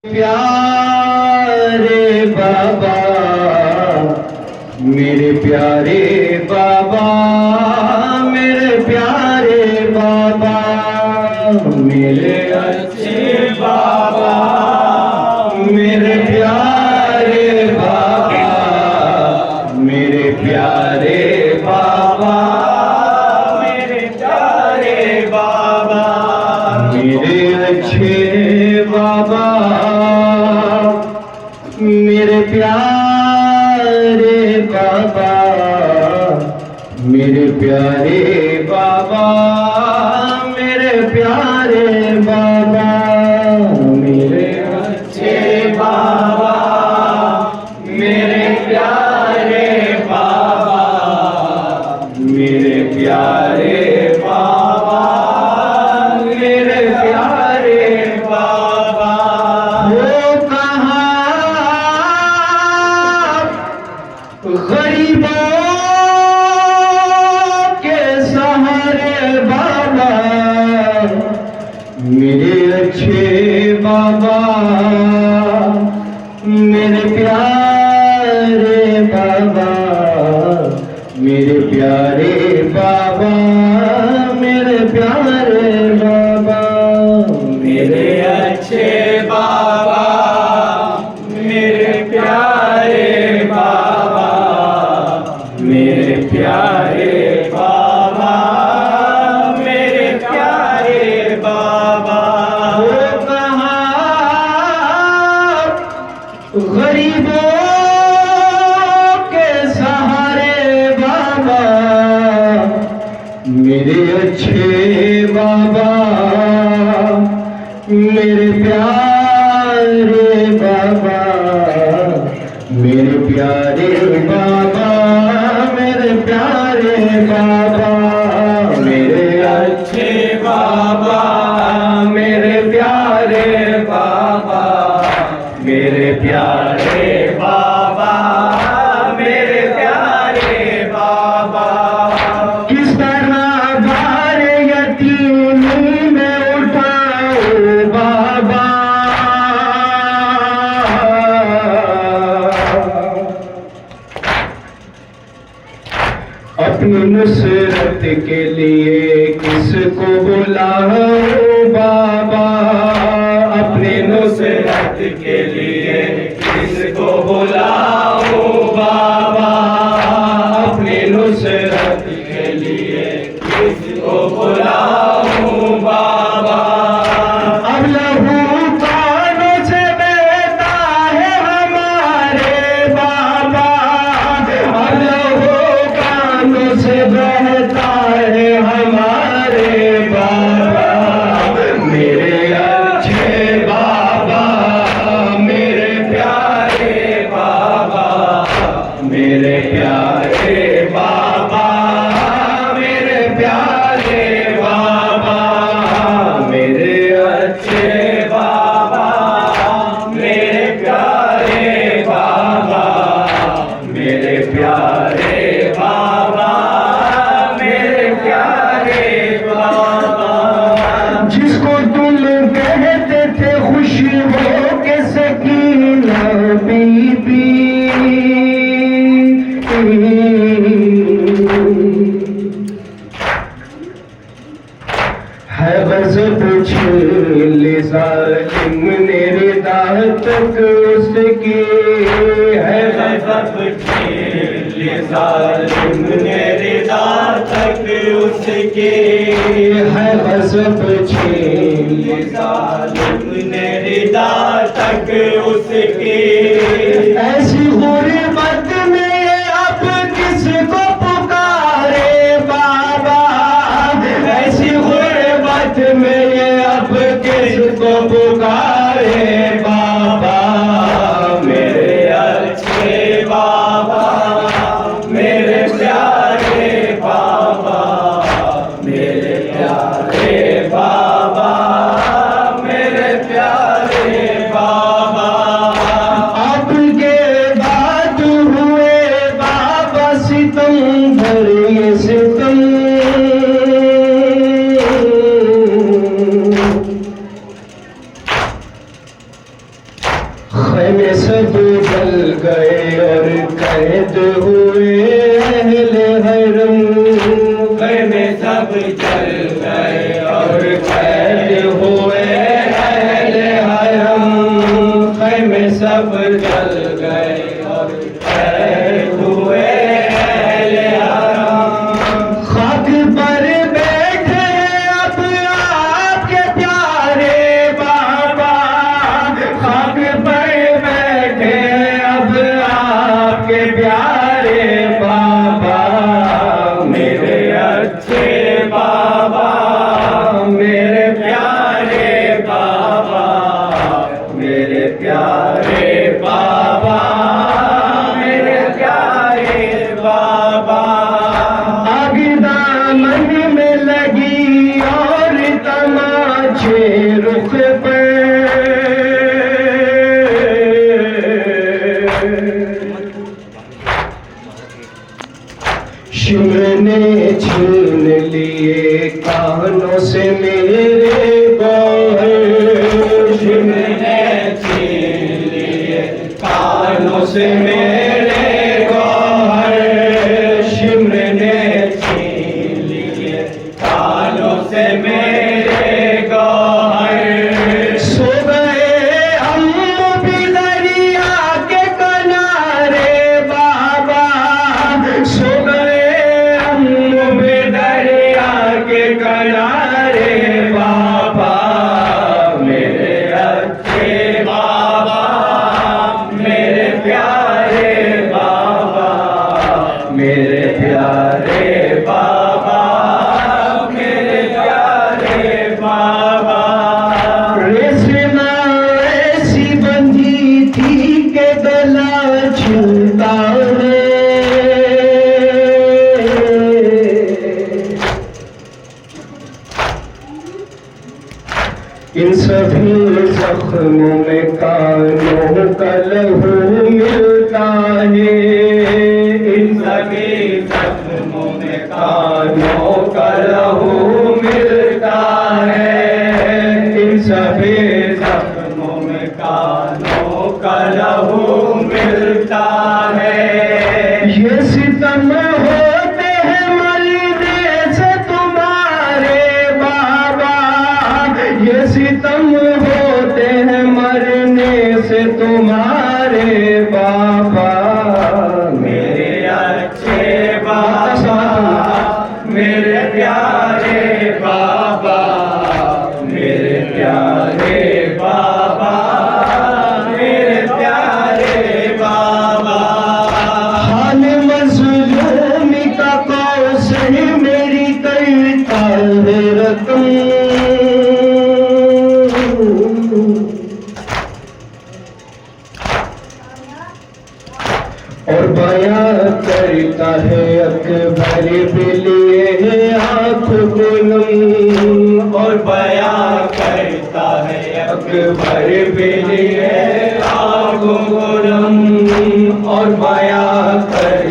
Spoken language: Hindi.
प्यारे बाबा, मेरे प्यारे बाबा, मेरे प्यारे बाबा, मेरे अच्छे बाबा, मेरे प्यारे बाबा, मेरे प्यारे बाबा, मेरे प्यारे बाबा, मेरे अच्छे बाबा, मेरे प्यारे बाबा, मेरे प्यारे बाबा, मेरे प्यारे बाबा, मेरे अच्छे बाबा, मेरे प्यारे बाबा, मेरे प्यारे बाबा, मेरे प्यारे बाबा। वो गरीबों के सहारे बाबा, मेरे अच्छे बाबा, मेरे प्यारे बाबा, मेरे प्यारे बाबा, मेरे प्यारे बाबा, मेरे अच्छे बाबा, मेरे प्यारे बाबा, मेरे प्यारे बाबा, मेरे प्यारे बाबा। वो कहाँ गरीबों के सहारे बाबा, मेरे अच्छे बाबा, मेरे प्यारे बाबा, मेरे प्यारे बाबा, मेरे प्यारे बाबा, मेरे अच्छे बाबा, मेरे प्यारे बाबा, मेरे प्यारे बाबा, मेरे प्यारे बाबा। किस तरह भार यतीमी में उठाओ बाबा, अपनी नुसरत के लिए किसको बुलाओ बाबा, अपनी नुसरत के लिए किसको बुलाओ बाबा, अपनी नुसरत के लिए किसको बुलाओ बाबा। अब लहू कानों से बहता है हमारे बाबा, अब लहू कानों से बहता है हमारे बाबा, मेरे अच्छे बाबा, मेरे प्यारे बाबा, मेरे प्यारे बाबा, मेरे प्यारे बाबा, मेरे अच्छे बाबा, मेरे प्यारे बाबा, मेरे प्यारे बाबा, मेरे प्यारे बाबा। जिसको तुम कहते थे खुशबू के सकीना बीबी, है गज़ब छीन ज़ालिम ने रिदा तक उसकी, है गज़ब छीन ज़ालिम ने रिदा तक उसकी, है गज़ब छीन ज़ालिम ने रिदा तक उसकी। ऐसी गुर्बत में ये अब किसको पुकारे बाबा, ऐसी गुर्बत में ये अब किसको पुकारे बाबा, मेरे अच्छे बाबा, मेरे प्यारे बाबा, मेरे प्यारे बाबा, मेरे प्यारे बाबा। आपके खैमे सब जल गए और कैद हुए अहले हरम। खैमे सब जल गए और कैद हुए अहले हरम। खैमे सब जल गए और कैद हुए अहले हरम। खाक पर बैठे अब आपके प्यारे बाबा। खाक पर बैठे अब आपके प्यारे बाबा। मेरे अच्छे बाबा, मेरे प्यारे बाबा, मेरे प्यारे बाबा, मेरे प्यारे बाबा। आग दामन में लगी और तमाचे रुख पे। शिमर ने छीन लिए कानों से मेरे गौहर। शिमर ने छीन लिए कानों से मेरे गौहर। शिमर ने छीन लिए कानों से मेरे गौहर। सो गए हम भी दरिया के किनारे बाबा। सो गए हम भी दरिया के किनारे बाबा। मेरे अच्छे बाबा, मेरे प्यारे बाबा, मेरे प्यारे बाबा, मेरे प्यारे बाबा। रेशमा ऐसी बंधी थी के गला छूटा है। इन सभी जख्मों में कानों का लहू मिलता है। इन सभी जख्मों में कानों का लहू मिलता है। इन सभी जख्मों में कानों का लहू मिलता है। ये सितम होते हैं मरने से तुम्हारे बाबा। ये सितम होते हैं मरने से तुम्हारे बाबा। मेरे अच्छे बाबा, मेरे प्यारे बाबा, मेरे प्यारे बाबा, मेरे प्यारे बाबा। हाल मज़लूमी का कौस है मेरी करता है रकम। और बयां करता है अकबर भी लिए आँख गुलम। और बयां करता है अकबर भी लिए आँख गुलम। और बयां कर